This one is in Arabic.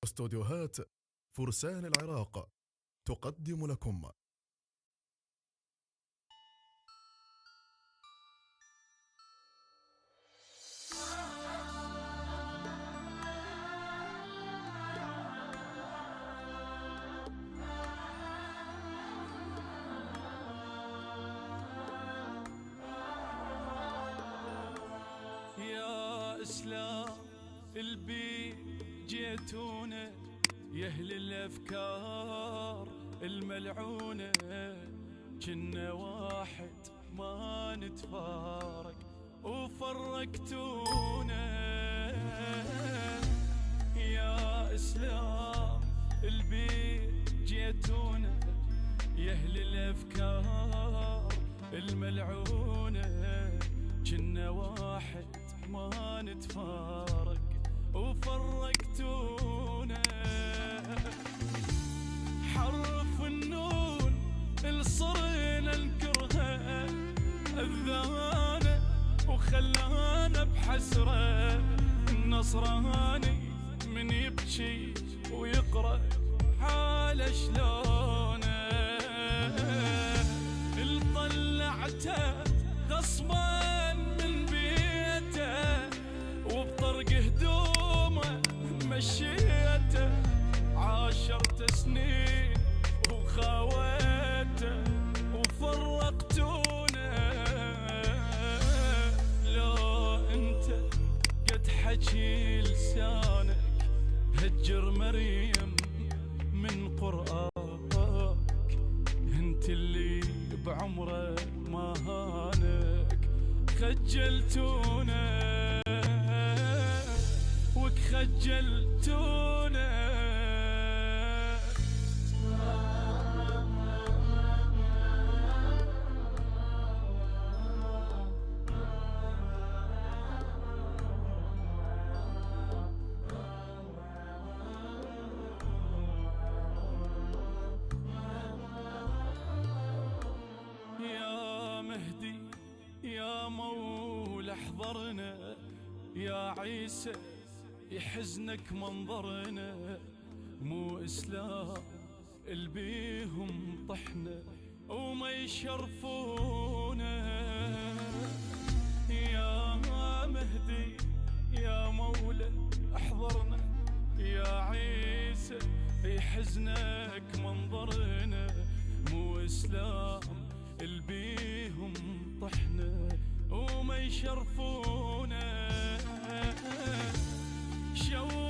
استوديوهات فرسان العراق تقدم لكم يا إسلام البي جيتونا يا أهل الأفكار الملعونة، كنا واحد ما نتفارق وفرقتونا. يا إسلام البي جيتونا يا أهل الأفكار الملعونة، كنا واحد ما نتفارق وفرقتونا. حرف النون الصرنا نكرها أذانا وخلانا بحسرة. النصراني من يبكي ويقرأ حاله شلونه، اللي طلعته غصبا من بيته وبطرق هدومه مشيته. 10 سنين وخاوته وفرقتونا. لو انت قد حكي لسانك هجر مريم من قرآنك، انت اللي بعمره ما هانك خجلتونا وخجلتونا. يا مهدي يا مولى احضرنا، يا عيسى يحزنك منظرنا. مو إسلام البيهم طحنا وما يشرفونا. يا مهدي يا مولى احضرنا، يا عيسى يحزنك منظرنا. مو إسلام البيهم طحنا وما يشرفونا. شو